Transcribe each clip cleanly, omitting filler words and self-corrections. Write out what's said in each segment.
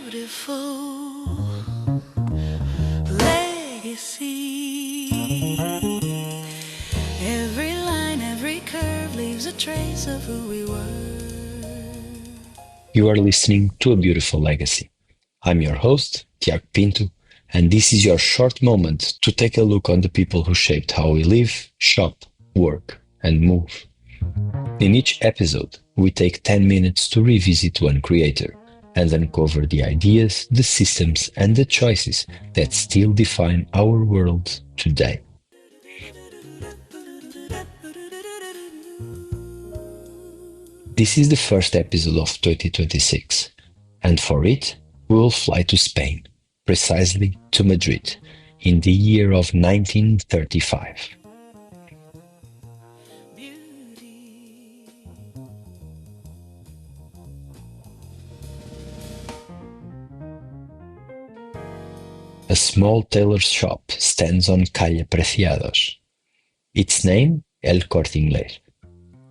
beautiful legacy. Every line, every curve leaves a trace of who we were. You are listening to A Beautiful Legacy. I'm your host, Tiago Pinto, and this is your short moment to take a look on the people who shaped how we live, shop, work, and move. In each episode, we take 10 minutes to revisit one creator and uncover the ideas, the systems, and the choices that still define our world today. This is the first episode of 2026, and for it, we will fly to Spain, precisely to Madrid, in the year of 1935. A small tailor's shop stands on Calle Preciados. Its name, El Corte Inglés,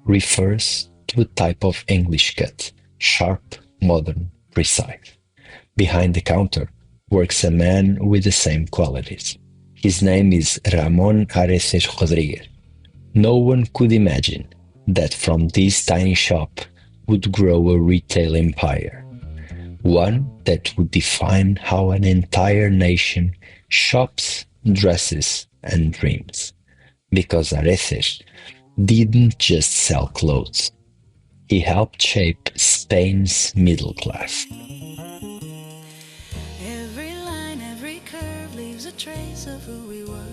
refers to a type of English cut, sharp, modern, precise. Behind the counter works a man with the same qualities. His name is Ramón Areces Rodríguez. No one could imagine that from this tiny shop would grow a retail empire, one that would define how an entire nation shops, dresses, and dreams. Because Areces didn't just sell clothes. He helped shape Spain's middle class. Every line, every curve leaves a trace of who we were.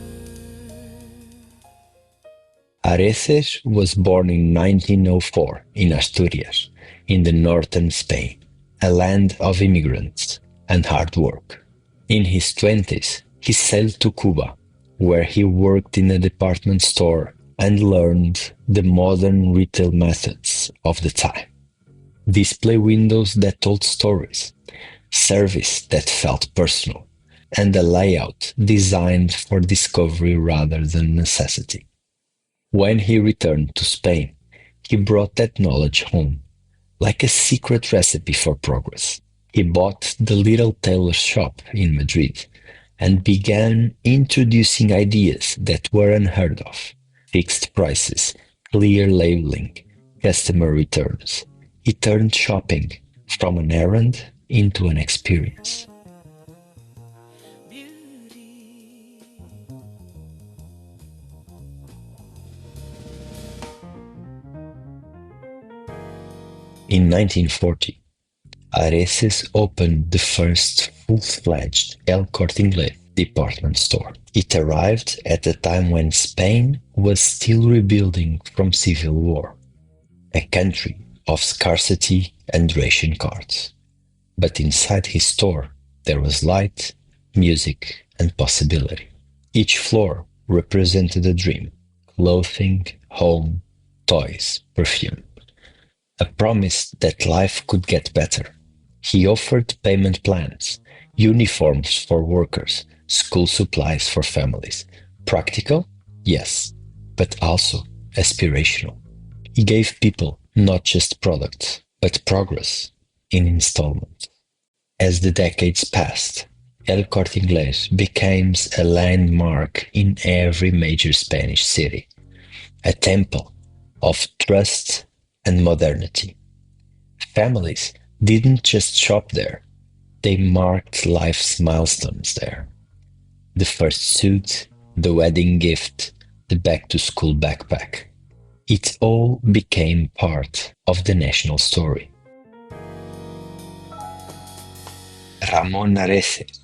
Areces was born in 1904 in Asturias, in the northern Spain, a land of immigrants and hard work. In his 20s, he sailed to Cuba, where he worked in a department store and learned the modern retail methods of the time. Display windows that told stories, service that felt personal, and a layout designed for discovery rather than necessity. When he returned to Spain, he brought that knowledge home, like a secret recipe for progress. He bought the little tailor shop in Madrid and began introducing ideas that were unheard of. Fixed prices, clear labeling, customer returns. He turned shopping from an errand into an experience. In 1940, Areces opened the first full-fledged El Corte Inglés department store. It arrived at a time when Spain was still rebuilding from civil war, a country of scarcity and ration cards. But inside his store, there was light, music, and possibility. Each floor represented a dream: clothing, home, toys, perfume. A promise that life could get better. He offered payment plans, uniforms for workers, school supplies for families. Practical? Yes, but also aspirational. He gave people not just products, but progress in installments. As the decades passed, El Corte Inglés became a landmark in every major Spanish city, a temple of trust and modernity. Families didn't just shop there, they marked life's milestones there. The first suit, the wedding gift, the back-to-school backpack. It all became part of the national story. Ramón Areces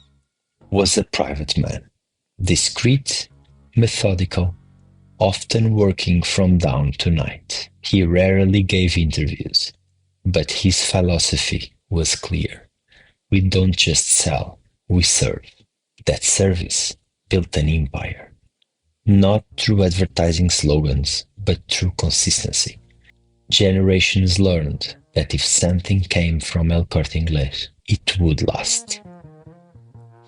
was a private man, discreet, methodical, often working from dawn to night. He rarely gave interviews, but his philosophy was clear. We don't just sell, we serve. That service built an empire, not through advertising slogans, but through consistency. Generations learned that if something came from El Corte Inglés, it would last.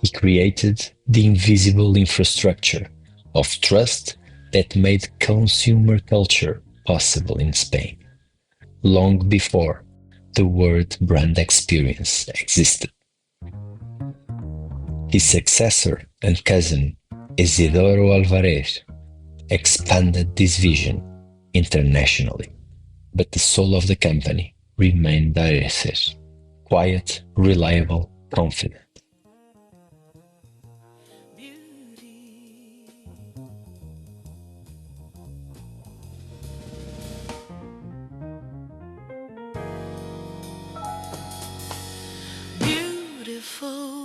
He created the invisible infrastructure of trust that made consumer culture possible in Spain, long before the word brand experience existed. His successor and cousin, Isidoro Alvarez, expanded this vision internationally. But the soul of the company remained Areces, quiet, reliable, confident. Beautiful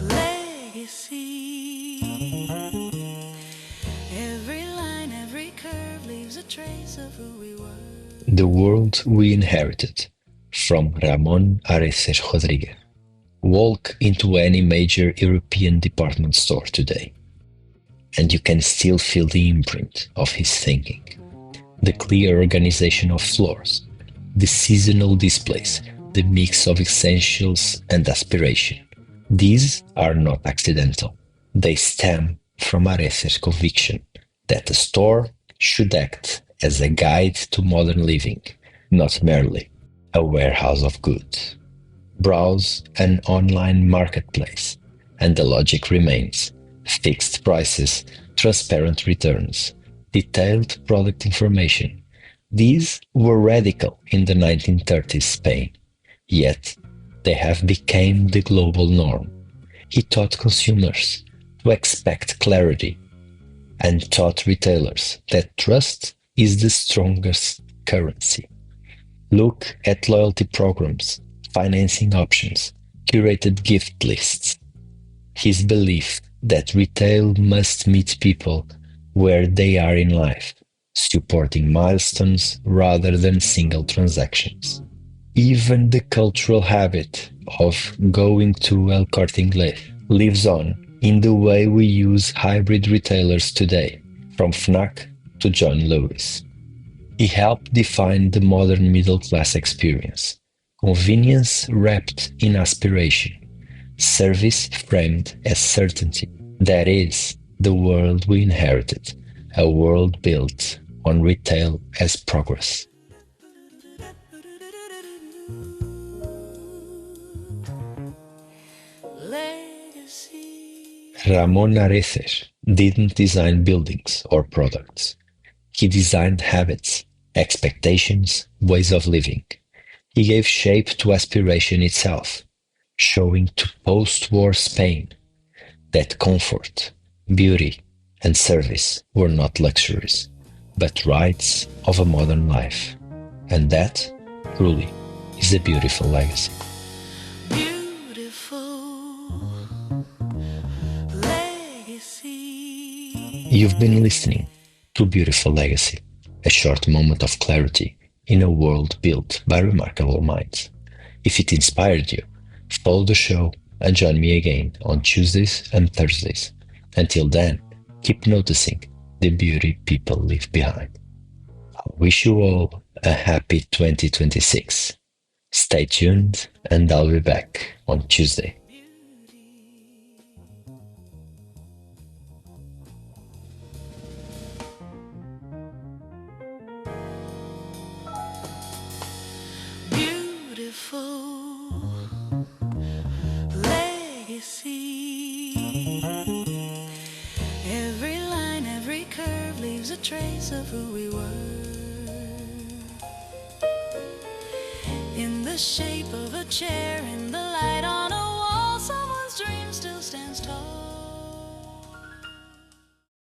legacy. Every line, every curve leaves a trace of who we were. The world we inherited from Ramón Areces Rodríguez. Walk into any major European department store today, and you can still feel the imprint of his thinking. The clear organization of floors, the seasonal displays, the mix of essentials and aspiration. These are not accidental. They stem from Areces' conviction that a store should act as a guide to modern living, not merely a warehouse of goods. Browse an online marketplace, and the logic remains: fixed prices, transparent returns, detailed product information. These were radical in the 1930s Spain, yet they have become the global norm. He taught consumers to expect clarity and taught retailers that trust is the strongest currency. Look at loyalty programs, financing options, curated gift lists. His belief that retail must meet people where they are in life, supporting milestones rather than single transactions. Even the cultural habit of going to El Corte Inglés lives on in the way we use hybrid retailers today, from Fnac to John Lewis. He helped define the modern middle-class experience: convenience wrapped in aspiration, service framed as certainty. That is the world we inherited, a world built on retail as progress. Legacy. Ramón Areces didn't design buildings or products. He designed habits, expectations, ways of living. He gave shape to aspiration itself, showing to post-war Spain that comfort, beauty, and service were not luxuries, but rights of a modern life. And that, truly, is a beautiful legacy. Beautiful legacy. You've been listening to Beautiful Legacy, a short moment of clarity in a world built by remarkable minds. If it inspired you, follow the show and join me again on Tuesdays and Thursdays. Until then, keep noticing the beauty people leave behind. I wish you all a happy 2026. Stay tuned and I'll be back on Tuesday. Beautiful legacy. Every line, every curve leaves a trace of who we were. In the shape of a chair in